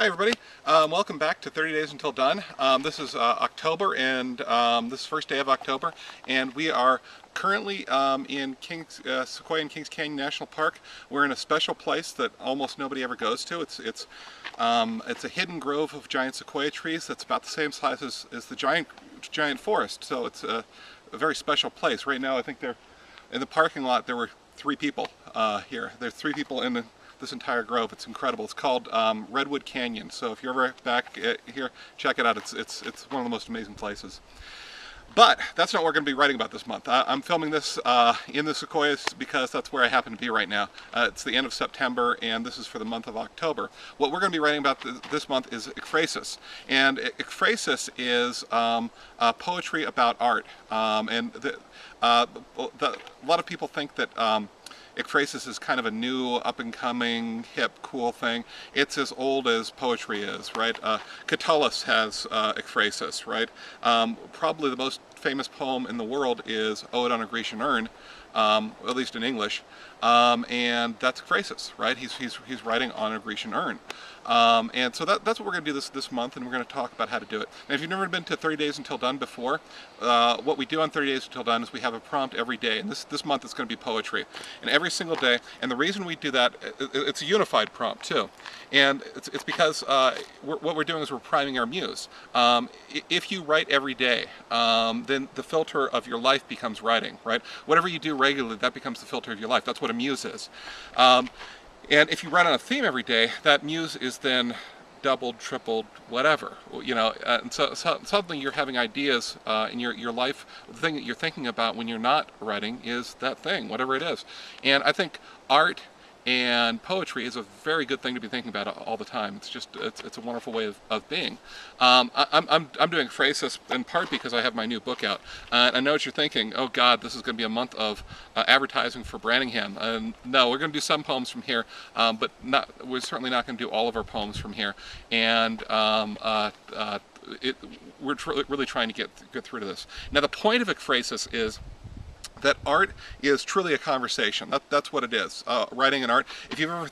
Hi everybody, welcome back to 30 Days Until Done. This is October, and this is the first day of October, and we are currently in Sequoia and Kings Canyon National Park. We're in a special place that almost nobody ever goes to. It's a hidden grove of giant sequoia trees that's about the same size as the giant forest, so it's a very special place. Right now I think in the parking lot there were 3 people here. There's 3 people in this entire grove. It's incredible. It's called Redwood Canyon. So if you're ever back here, check it out. It's one of the most amazing places. But that's not what we're going to be writing about this month. I'm filming this in the Sequoias because that's where I happen to be right now. It's the end of September, and this is for the month of October. What we're going to be writing about this month is ekphrasis. And ekphrasis is poetry about art. A lot of people think that ekphrasis is kind of a new, up-and-coming, hip, cool thing. It's as old as poetry is, right? Catullus has ekphrasis, right? Probably the most famous poem in the world is Ode on a Grecian Urn, at least in English, and that's ekphrasis, right? He's writing on a Grecian urn. And so that's what we're going to do this month, and we're going to talk about how to do it. And if you've never been to 30 Days Until Done before, what we do on 30 Days Until Done is we have a prompt every day, and this month it's going to be poetry. And every single day, and the reason we do that, it's a unified prompt too. And it's because what we're doing is we're priming our muse. If you write every day, then the filter of your life becomes writing, right? Whatever you do regularly, that becomes the filter of your life. That's what a muse is. And if you write on a theme every day, that muse is then doubled, tripled, whatever, you know. And so suddenly you're having ideas in your life. The thing that you're thinking about when you're not writing is that thing, whatever it is. And I think art and poetry is a very good thing to be thinking about all the time. It's just it's a wonderful way of being. I'm doing ekphrasis in part because I have my new book out. I know what you're thinking. Oh God, this is going to be a month of advertising for Branningham. No, we're going to do some poems from here, but we're certainly not going to do all of our poems from here. And we're really trying to get through to this. Now, the point of ekphrasis is that art is truly a conversation. That's what it is, writing and art. If you've ever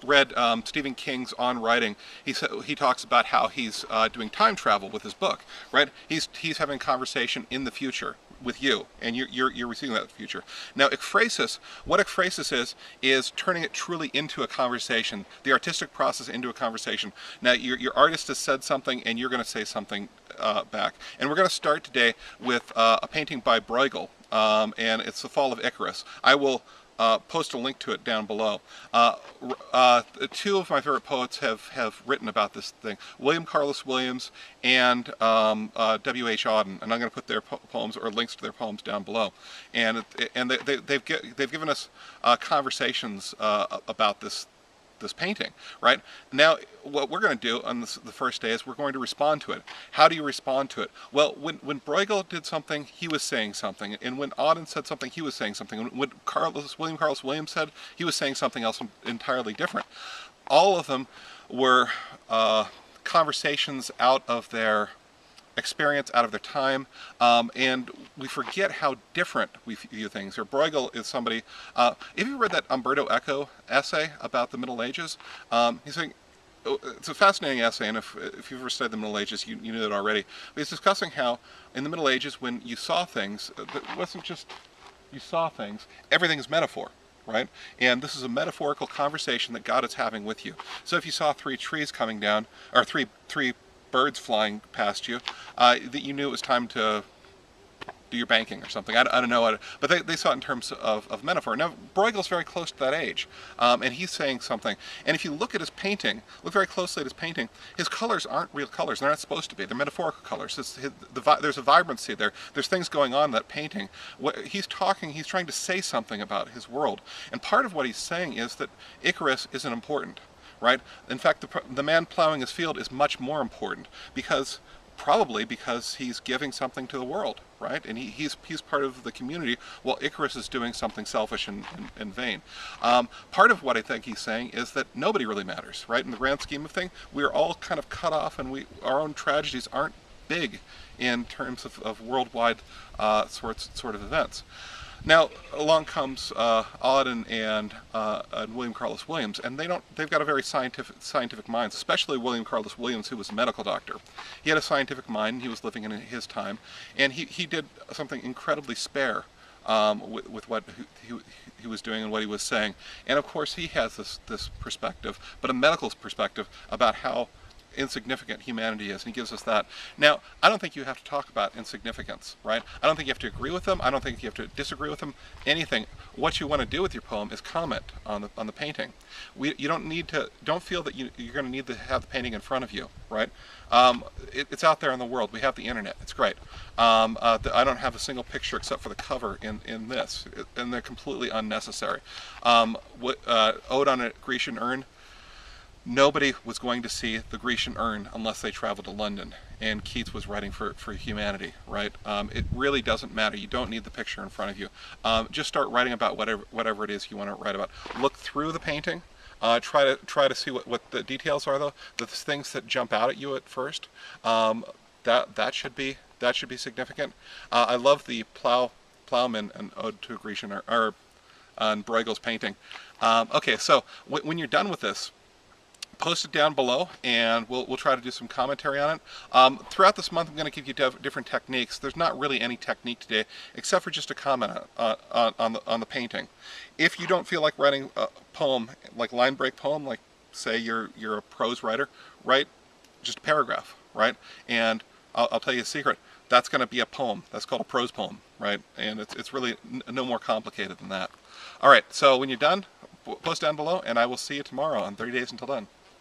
read Stephen King's On Writing, he talks about how he's doing time travel with his book, right? He's having a conversation in the future with you, and you're receiving that in the future. Now, ekphrasis, what ekphrasis is turning it truly into a conversation, the artistic process into a conversation. Now, your artist has said something, and you're going to say something back. And we're going to start today with a painting by Bruegel, and it's The Fall of Icarus. I will post a link to it down below. 2 of my favorite poets have written about this thing, William Carlos Williams and W.H. Auden, and I'm going to put their poems or links to their poems down below. And they've given us conversations about this painting, right? Now, what we're going to do on the first day is we're going to respond to it. How do you respond to it? Well, when Bruegel did something, he was saying something, and when Auden said something, he was saying something. And when William Carlos Williams said, he was saying something else entirely different. All of them were conversations out of their experience, out of their time, and we forget how different we view things. Or Bruegel is somebody, have you read that Umberto Eco essay about the Middle Ages? He's saying, it's a fascinating essay, and if you've ever studied the Middle Ages, you knew that already. But he's discussing how in the Middle Ages, when you saw things, it wasn't just you saw things, everything is metaphor. Right? And this is a metaphorical conversation that God is having with you. So if you saw 3 trees coming down, or three birds flying past you, that you knew it was time to do your banking or something. I don't know, but they saw it in terms of metaphor. Now, Bruegel's very close to that age, and he's saying something. And if you look at his painting, look very closely at his painting, his colors aren't real colors. They're not supposed to be. They're metaphorical colors. There's a vibrancy there. There's things going on in that painting. He's trying to say something about his world. And part of what he's saying is that Icarus isn't important. Right? In fact, the man plowing his field is much more important probably because he's giving something to the world, right? And he's part of the community while Icarus is doing something selfish and vain. Part of what I think he's saying is that nobody really matters, right? In the grand scheme of things, we're all kind of cut off, and our own tragedies aren't big in terms of worldwide sort of events. Now along comes Auden and William Carlos Williams, and they've got a very scientific minds, especially William Carlos Williams, who was a medical doctor. He had a scientific mind, and he was living in his time, and he did something incredibly spare with what he was doing and what he was saying. And of course he has this perspective, but a medical perspective about how insignificant humanity is, and he gives us that. Now, I don't think you have to talk about insignificance, right? I don't think you have to agree with them. I don't think you have to disagree with them. Anything. What you want to do with your poem is comment on the painting. You don't need to. Don't feel that you're going to need to have the painting in front of you, right? It's out there in the world. We have the internet. It's great. I don't have a single picture except for the cover in this, and they're completely unnecessary. Ode on a Grecian Urn. Nobody was going to see the Grecian Urn unless they traveled to London, and Keats was writing for humanity, right? It really doesn't matter. You don't need the picture in front of you. Just start writing about whatever it is you want to write about. Look through the painting. Try to see what the details are, though. The things that jump out at you at first. That should be significant. I love the Plowman and Ode to a Grecian Urn, or Bruegel's painting. Okay, so when you're done with this, post it down below, and we'll try to do some commentary on it. Throughout this month, I'm going to give you different techniques. There's not really any technique today, except for just a comment on the painting. If you don't feel like writing a poem, like line break poem, like say you're a prose writer, write just a paragraph, right? And I'll tell you a secret. That's going to be a poem. That's called a prose poem, right? And it's really no more complicated than that. All right. So when you're done, post down below, and I will see you tomorrow on 30 Days Until Done.